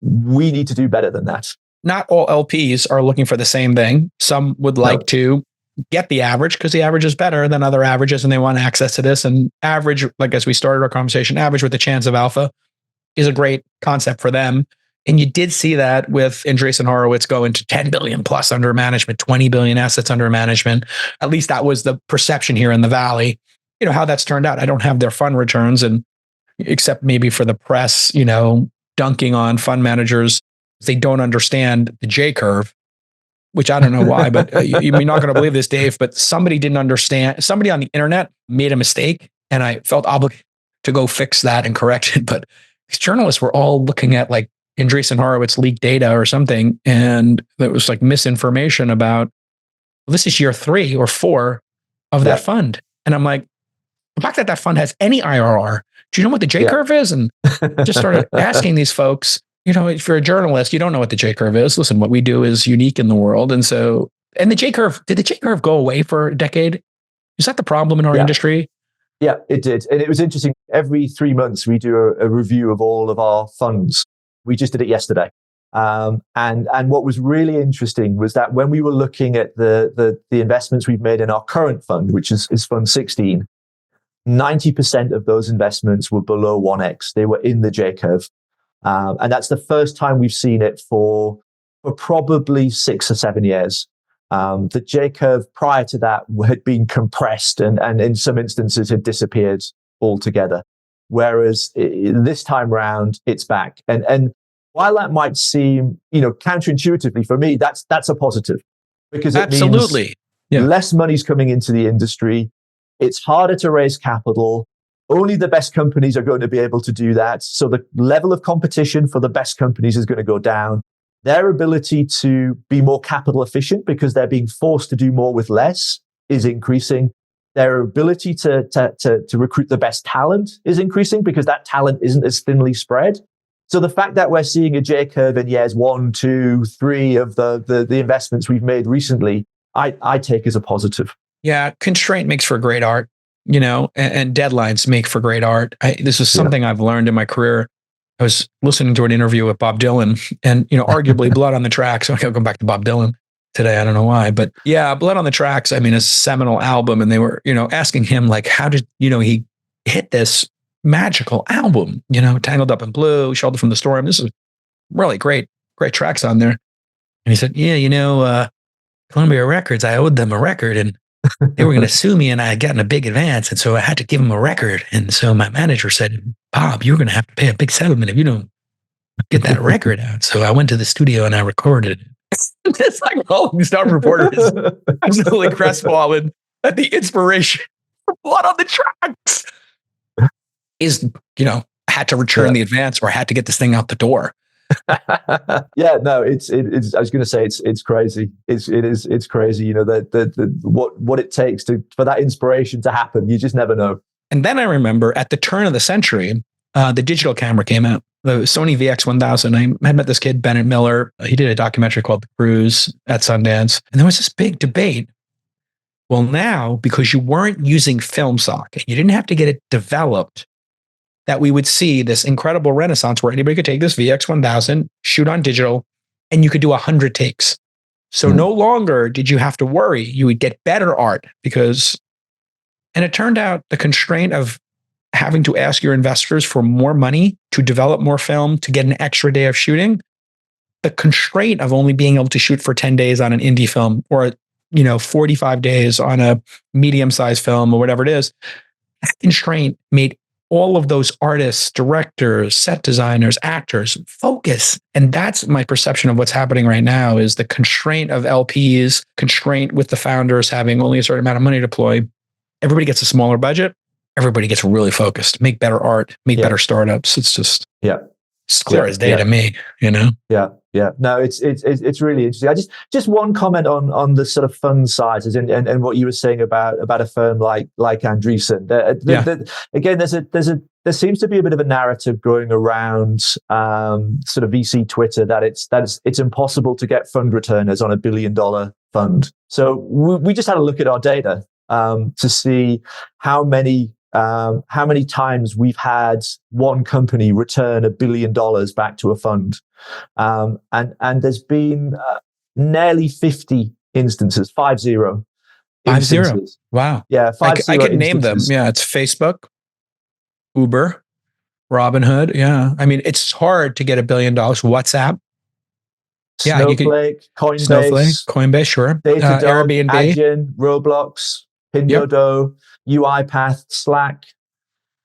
We need to do better than that. Not all LPs are looking for the same thing. Some would like to get the average because the average is better than other averages and they want access to this. And average, like as we started our conversation, average with a chance of alpha is a great concept for them. And you did see that with Andreessen Horowitz going to 10 billion plus under management, 20 billion assets under management. At least that was the perception here in the Valley. How that's turned out. I don't have their fund returns, and except maybe for the press, dunking on fund managers. They don't understand the J curve, which I don't know why, but you're not going to believe this, Dave, but somebody didn't understand. Somebody on the internet made a mistake, and I felt obligated to go fix that and correct it. But these journalists were all looking at like Andreessen Horowitz leaked data or something, and there was like misinformation about, well, this is year 3 or 4 of that fund. And I'm like, the fact that fund has any IRR, do you know what the J curve is? And just started asking these folks, if you're a journalist, you don't know what the J curve is. Listen, what we do is unique in the world. And so, and the J curve, did the J curve go away for a decade? Is that the problem in our industry? Yeah, it did. And it was interesting. Every 3 months, we do a review of all of our funds. We just did it yesterday. And what was really interesting was that when we were looking at the investments we've made in our current fund, which is Fund 16, 90% of those investments were below 1x. They were in the J curve. And that's the first time we've seen it for probably 6 or 7 years. The J curve prior to that had been compressed and in some instances had disappeared altogether. Whereas this time round, it's back. And while that might seem, counterintuitively for me, that's a positive because it means less money's coming into the industry. It's harder to raise capital. Only the best companies are going to be able to do that. So the level of competition for the best companies is going to go down. Their ability to be more capital efficient because they're being forced to do more with less is increasing. Their ability to recruit the best talent is increasing because that talent isn't as thinly spread. So the fact that we're seeing a J curve in years 1, 2, 3 of the investments we've made recently, I take as a positive. Yeah, constraint makes for great art, and deadlines make for great art. This is something I've learned in my career. I was listening to an interview with Bob Dylan and, arguably Blood on the Tracks. So I'll go back to Bob Dylan today. I don't know why, but yeah, Blood on the Tracks, a seminal album. And they were, asking him like, how did, he hit this magical album, Tangled Up in Blue, Shelter from the Storm. This is really great tracks on there. And he said, Columbia Records, I owed them a record. And they were going to sue me and I had gotten a big advance. And so I had to give them a record. And so my manager said, Bob, you're going to have to pay a big settlement if you don't get that record out. So I went to the studio and I recorded it. It's like Rolling Stone reporter is absolutely crestfallen at the inspiration for Blood on the Tracks. Is, I had to return the advance or I had to get this thing out the door. Yeah, no, it's. I was going to say it's crazy. It's crazy. What it takes for that inspiration to happen. You just never know. And then I remember at the turn of the century, the digital camera came out, the Sony VX1000. I had met this kid, Bennett Miller. He did a documentary called The Cruise at Sundance. And there was this big debate. Well, now, because you weren't using film stock and you didn't have to get it developed, that we would see this incredible renaissance where anybody could take this VX1000, shoot on digital, and you could do 100 takes. So no longer did you have to worry. You would get better art and it turned out the constraint of having to ask your investors for more money to develop more film, to get an extra day of shooting, the constraint of only being able to shoot for 10 days on an indie film or 45 days on a medium-sized film or whatever it is, that constraint made all of those artists, directors, set designers, actors focus. And that's my perception of what's happening right now is the constraint of LPs, constraint with the founders having only a certain amount of money to deploy. Everybody gets a smaller budget. Everybody gets really focused, make better art, make better startups. It's just it's clear as day to me, Yeah. No, it's really interesting. Just one comment on the sort of fund sizes and what you were saying about a firm like Andreessen. Again, there seems to be a bit of a narrative going around sort of VC Twitter that it's impossible to get fund returners on $1 billion fund. So we just had a look at our data to see how many times we've had one company return $1 billion back to a fund. And there's been nearly 50 instances, 50 instances. Wow. Yeah, 50 I could name them. Yeah, it's Facebook, Uber, Robinhood. Yeah. I mean, it's hard to get $1 billion. WhatsApp. Snowflake, Coinbase, sure. Datadog, Airbnb, Adyen, Roblox, Pinduoduo, UiPath, Slack.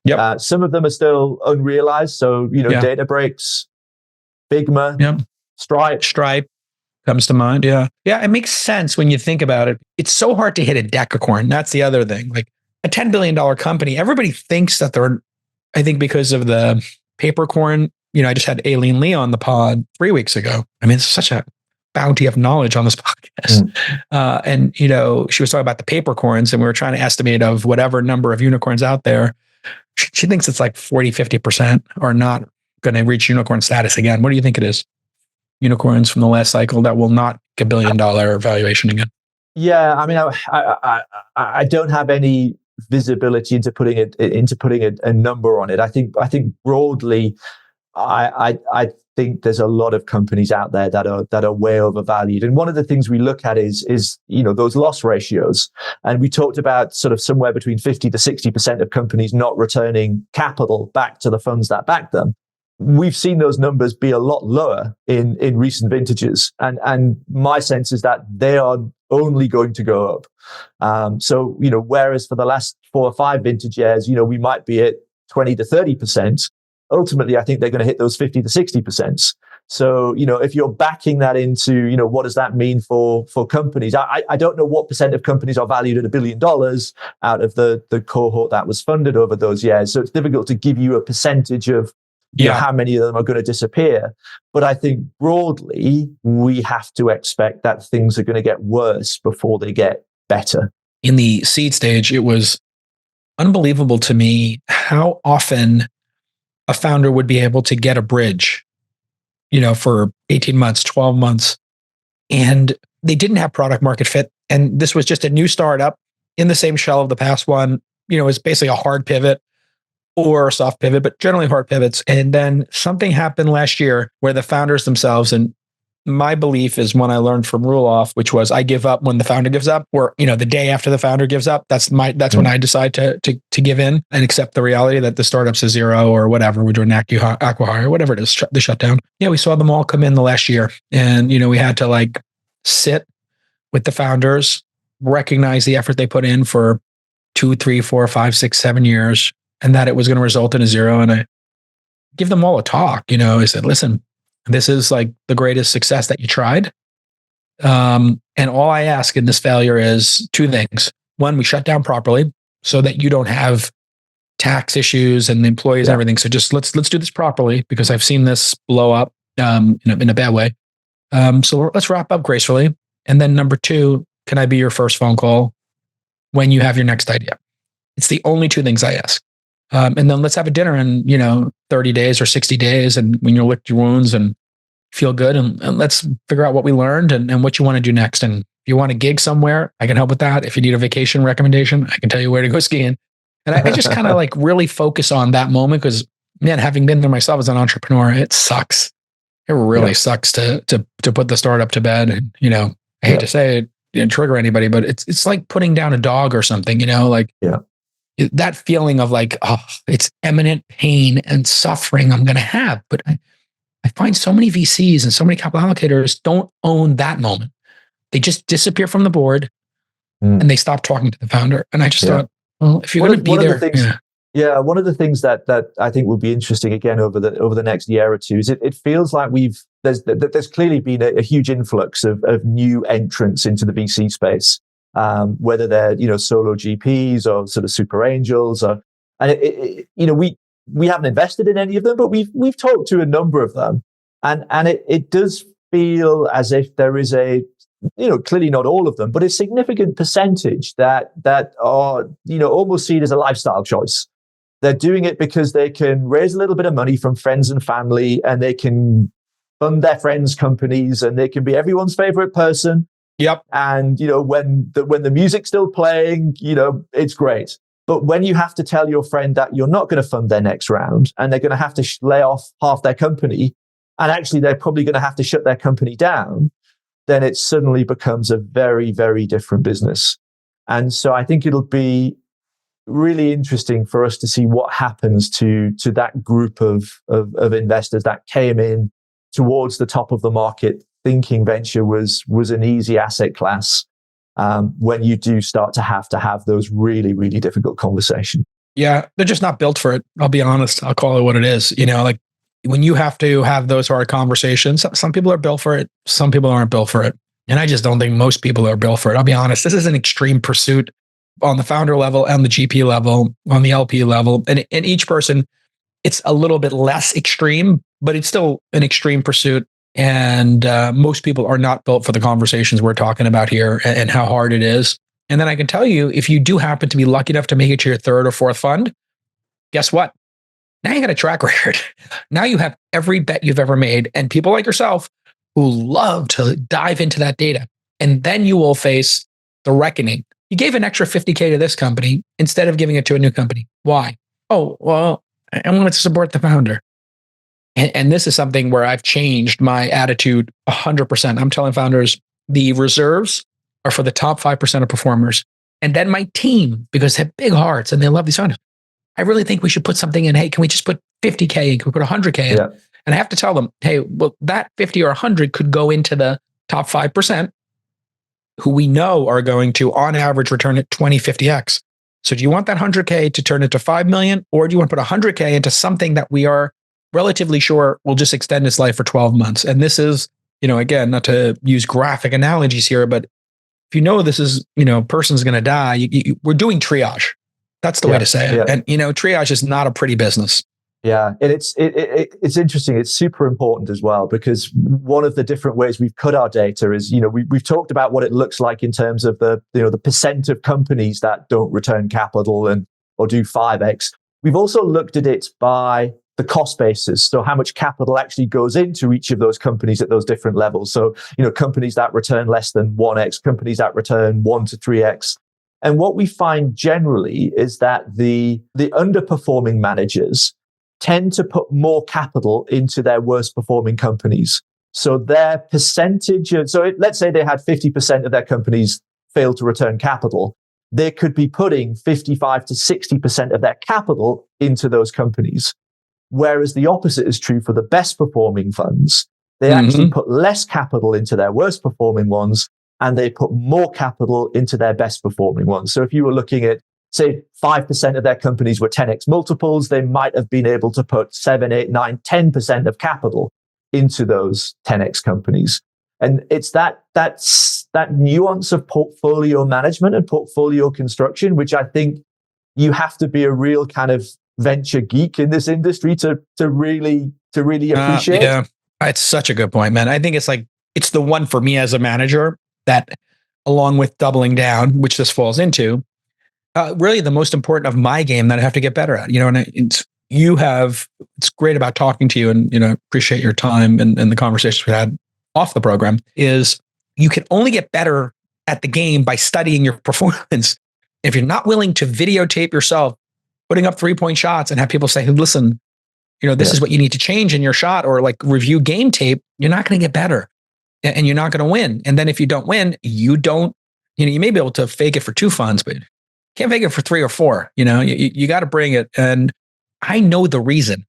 Yep. Some of them are still unrealized. So, Databricks, Figma, Stripe comes to mind. Yeah. Yeah. It makes sense when you think about it. It's so hard to hit a decacorn. That's the other thing. Like a $10 billion company, everybody thinks that I think because of the papercorn, I just had Aileen Lee on the pod 3 weeks ago. I mean, it's such a bounty of knowledge on this podcast. And, she was talking about the papercorns and we were trying to estimate of whatever number of unicorns out there. She thinks it's like 40, 50% are not going to reach unicorn status again. What do you think it is? Unicorns from the last cycle that will not get $1 billion valuation again. Yeah. I mean, I don't have any visibility into putting a number on it. I think broadly, I think there's a lot of companies out there that are way overvalued. And one of the things we look at is those loss ratios. And we talked about sort of somewhere between 50 to 60% of companies not returning capital back to the funds that back them. We've seen those numbers be a lot lower in recent vintages. And my sense is that they are only going to go up. So, whereas for the last 4 or 5 vintage years, we might be at 20 to 30%. Ultimately, I think they're going to hit those 50 to 60%. So, if you're backing that into, what does that mean for companies? I don't know what percent of companies are valued at $1 billion out of the cohort that was funded over those years. So it's difficult to give you a percentage of how many of them are going to disappear. But I think broadly, we have to expect that things are going to get worse before they get better. In the seed stage, it was unbelievable to me how often a founder would be able to get a bridge, for 18 months, 12 months, and they didn't have product market fit. And this was just a new startup in the same shell of the past one. It's basically a hard pivot or a soft pivot, but generally hard pivots. And then something happened last year where the founders themselves, and my belief is one I learned from Ruloff, which was I give up when the founder gives up, or the day after the founder gives up. That's when I decide to give in and accept the reality that the startup's a zero or whatever. We're doing acquihire, whatever it is, the shutdown. Yeah, we saw them all come in the last year, and we had to sit with the founders recognize the effort they put in for 2, 3, 4, 5, 6, 7 years, and that it was going to result in a zero. And I give them all a talk. I said, listen, this is like the greatest success that you tried. And all I ask in this failure is 2 things. One, we shut down properly so that you don't have tax issues and the employees and everything. So just let's do this properly, because I've seen this blow up in a bad way. So let's wrap up gracefully. And then number 2, can I be your first phone call when you have your next idea? It's the only 2 things I ask. And then let's have a dinner in 30 days or 60 days, and when you lick your wounds and feel good, and let's figure out what we learned and what you want to do next. And if you want a gig somewhere, I can help with that. If you need a vacation recommendation, I can tell you where to go skiing. And I just kind of like really focus on that moment, because man, having been there myself as an entrepreneur, it sucks. It really sucks to put the startup to bed. And I hate to say it, didn't trigger anybody, but it's like putting down a dog or something. That feeling of like, oh, it's imminent pain and suffering I'm going to have. But I find so many VCs and so many capital allocators don't own that moment. They just disappear from the board and they stop talking to the founder. And I just thought, well, if you're going to be there. One of the things that I think will be interesting again over the next year or two is it feels like there's clearly been a huge influx of new entrants into the VC space, whether they're solo GPs or sort of super angels, we haven't invested in any of them, but we've talked to a number of them, and it does feel as if there is clearly not all of them, but a significant percentage that are almost seen as a lifestyle choice. They're doing it because they can raise a little bit of money from friends and family, and they can fund their friends' companies, and they can be everyone's favorite person. Yep. And when the music's still playing, it's great. But when you have to tell your friend that you're not going to fund their next round, and they're going to have to lay off half their company, and actually they're probably going to have to shut their company down, then it suddenly becomes a very, very different business. And so I think it'll be really interesting for us to see what happens to that group of investors that came in towards the top of the market thinking venture was an easy asset class, when you do start to have those really, really difficult conversations. Yeah, they're just not built for it. I'll be honest. I'll call it what it is. Like when you have to have those hard conversations, some people are built for it. Some people aren't built for it. And I just don't think most people are built for it. I'll be honest. This is an extreme pursuit on the founder level, on the GP level, on the LP level. And each person, it's a little bit less extreme, but it's still an extreme pursuit. And most people are not built for the conversations we're talking about here and how hard it is. And then I can tell you, if you do happen to be lucky enough to make it to your 3rd or 4th fund, guess what? Now you got a track record. Now you have every bet you've ever made, and people like yourself who love to dive into that data. And then you will face the reckoning. You gave an extra $50K to this company instead of giving it to a new company. Why? Oh, well, I wanted to support the founder. And this is something where I've changed my attitude 100%. I'm telling founders, the reserves are for the top 5% of performers. And then my team, because they have big hearts and they love these founders, I really think we should put something in. Hey, can we just put 50K in? Can we put 100K in? Yeah. And I have to tell them, hey, well, that 50 or 100 could go into the top 5%, who we know are going to, on average, return at 20, 50x. So do you want that 100K to turn into 5 million? Or do you want to put 100K into something that we are relatively sure will just extend its life for 12 months? And this is, again, not to use graphic analogies here, but if this is, person's going to die, we're doing triage. That's the way to say it. Yeah. And, triage is not a pretty business. Yeah. And it's interesting. It's super important as well, because one of the different ways we've cut our data is, we've talked about what it looks like in terms of the percent of companies that don't return capital or do 5x. We've also looked at it by the cost basis. So how much capital actually goes into each of those companies at those different levels. So, companies that return less than 1x, companies that return 1 to 3x. And what we find generally is that the underperforming managers tend to put more capital into their worst performing companies. So their percentage let's say they had 50% of their companies fail to return capital. They could be putting 55 to 60% of their capital into those companies. Whereas the opposite is true for the best performing funds. They actually put less capital into their worst performing ones, and they put more capital into their best performing ones. So if you were looking at, say, 5% of their companies were 10x multiples, they might have been able to put 7, 8, 9, 10% of capital into those 10x companies. And it's that nuance of portfolio management and portfolio construction, which I think you have to be a real kind of venture geek in this industry to really appreciate. Yeah, it's such a good point, man. I think it's the one for me as a manager that, along with doubling down, which this falls into, really the most important of my game that I have to get better at. And it's great about talking to you, and appreciate your time and the conversations we had off the program. Is you can only get better at the game by studying your performance. If you're not willing to videotape yourself putting up 3-point shots and have people say, hey, listen, this is what you need to change in your shot, or like review game tape, you're not going to get better and you're not going to win. And then if you don't win, you may be able to fake it for 2 funds, but you can't fake it for 3 or 4. You got to bring it. And I know the reason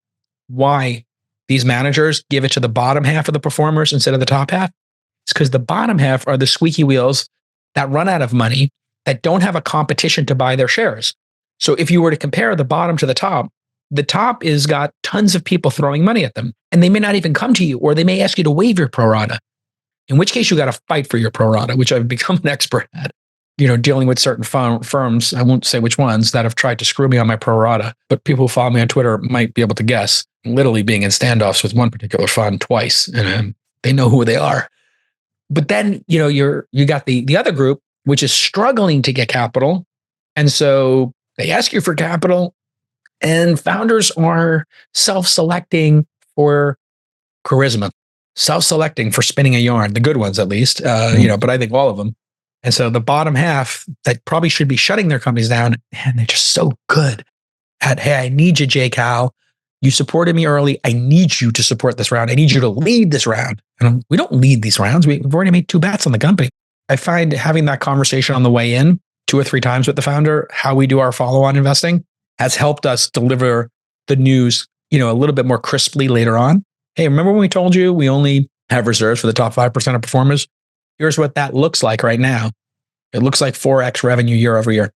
why these managers give it to the bottom half of the performers instead of the top half. It's because the bottom half are the squeaky wheels that run out of money, that don't have a competition to buy their shares. So if you were to compare the bottom to the top is got tons of people throwing money at them, and they may not even come to you, or they may ask you to waive your pro rata, in which case you got to fight for your pro rata, which I've become an expert at, dealing with certain firms. I won't say which ones that have tried to screw me on my pro rata, but people who follow me on Twitter might be able to guess, literally being in standoffs with one particular fund twice, and they know who they are. But then, you got the other group, which is struggling to get capital. And so they ask you for capital, and founders are self-selecting for charisma, self-selecting for spinning a yarn, the good ones at least, but I think all of them. And so the bottom half that probably should be shutting their companies down, man, they're just so good at, hey, I need you, J. Cal. You supported me early. I need you to support this round. I need you to lead this round. And we don't lead these rounds. We've already made 2 bets on the company. I find having that conversation on the way in 2 or 3 times with the founder, how we do our follow-on investing, has helped us deliver the news, a little bit more crisply later on. Hey, remember when we told you we only have reserves for the top 5% of performers? Here's what that looks like right now. It looks like 4x revenue year over year.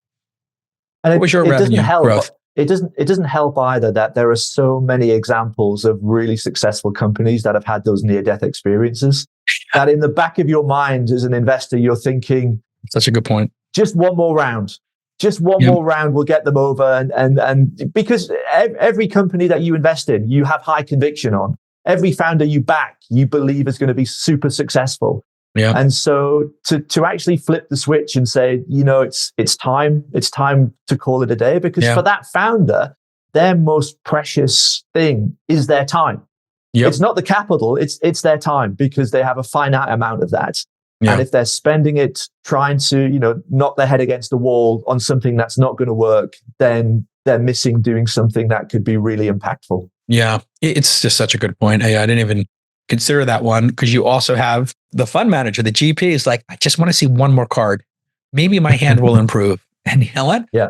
And what was your revenue growth? It doesn't help either that there are so many examples of really successful companies that have had those near-death experiences, that in the back of your mind as an investor, you're thinking, such a good point. Just one more round. Just one more round will get them over. And because every company that you invest in, you have high conviction on. Every founder you back, you believe is going to be super successful. Yeah. And so to actually flip the switch and say, it's time to call it a day, because for that founder, their most precious thing is their time. Yep. It's not the capital, it's their time, because they have a finite amount of that. Yeah. And if they're spending it trying to, knock their head against the wall on something that's not going to work, then they're missing doing something that could be really impactful. Yeah, it's just such a good point. Hey, I didn't even consider that one, because you also have the fund manager, the GP is like, I just want to see one more card. Maybe my hand will improve. And you know what? Yeah.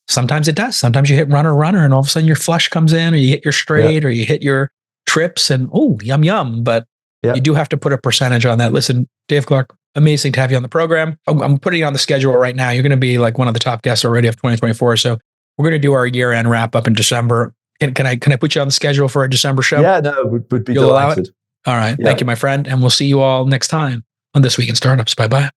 Sometimes it does. Sometimes you hit runner, and all of a sudden your flush comes in, or you hit your straight, or you hit your trips, and yum. But you do have to put a percentage on that. Listen, Dave Clark, amazing to have you on the program. I'm putting you on the schedule right now. You're going to be like one of the top guests already of 2024. So we're going to do our year-end wrap up in December. Can I put you on the schedule for a December show? Yeah, no, would be You'll allow delighted. it? All right. Thank you, my friend. And we'll see you all next time on This Week in Startups. Bye-bye.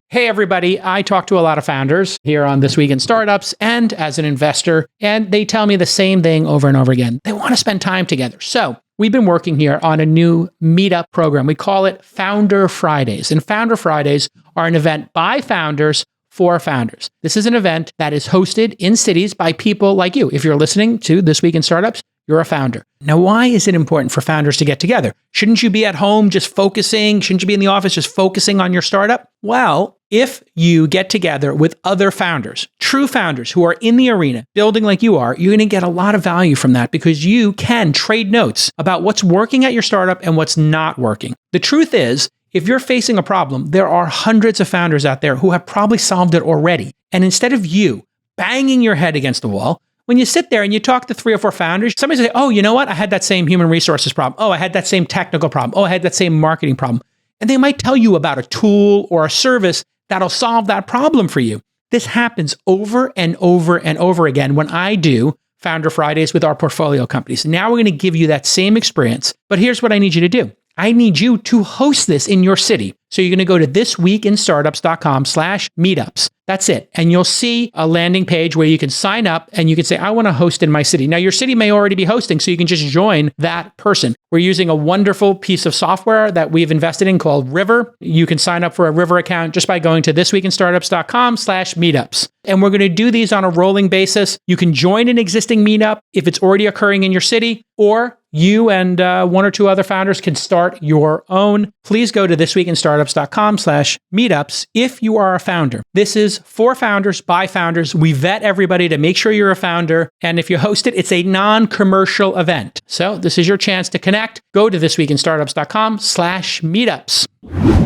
Hey, everybody. I talk to a lot of founders here on This Week in Startups and as an investor, and they tell me the same thing over and over again. They want to spend time together. So we've been working here on a new meetup program. We call it Founder Fridays. And Founder Fridays are an event by founders for founders. This is an event that is hosted in cities by people like you. If you're listening to This Week in Startups, you're a founder. Now, why is it important for founders to get together? Shouldn't you be at home just focusing? Shouldn't you be in the office just focusing on your startup? Well, if you get together with other founders, true founders who are in the arena, building like you are, you're going to get a lot of value from that, because you can trade notes about what's working at your startup and what's not working. The truth is, if you're facing a problem, there are hundreds of founders out there who have probably solved it already. And instead of you banging your head against the wall, when you sit there and you talk to 3 or 4 founders, somebody say, oh, you know what? I had that same human resources problem. Oh, I had that same technical problem. Oh, I had that same marketing problem. and they might tell you about a tool or a service that'll solve that problem for you. This happens over and over and over again when I do Founder Fridays with our portfolio companies. Now we're going to give you that same experience, but here's what I need you to do. I need you to host this in your city. So you're going to go to thisweekinstartups.com/meetups. That's it. And you'll see a landing page where you can sign up and you can say, I want to host in my city. Now, your city may already be hosting, so you can just join that person. We're using a wonderful piece of software that we've invested in called River. You can sign up for a River account just by going to thisweekinstartups.com/meetups. And we're going to do these on a rolling basis. You can join an existing meetup if it's already occurring in your city, or you and one or two other founders can start your own. Please go to thisweekinstartups.com/meetups if you are a founder. This is for founders, by founders. We vet everybody to make sure you're a founder. And if you host it, it's a non-commercial event. So this is your chance to connect. Go to thisweekinstartups.com/meetups.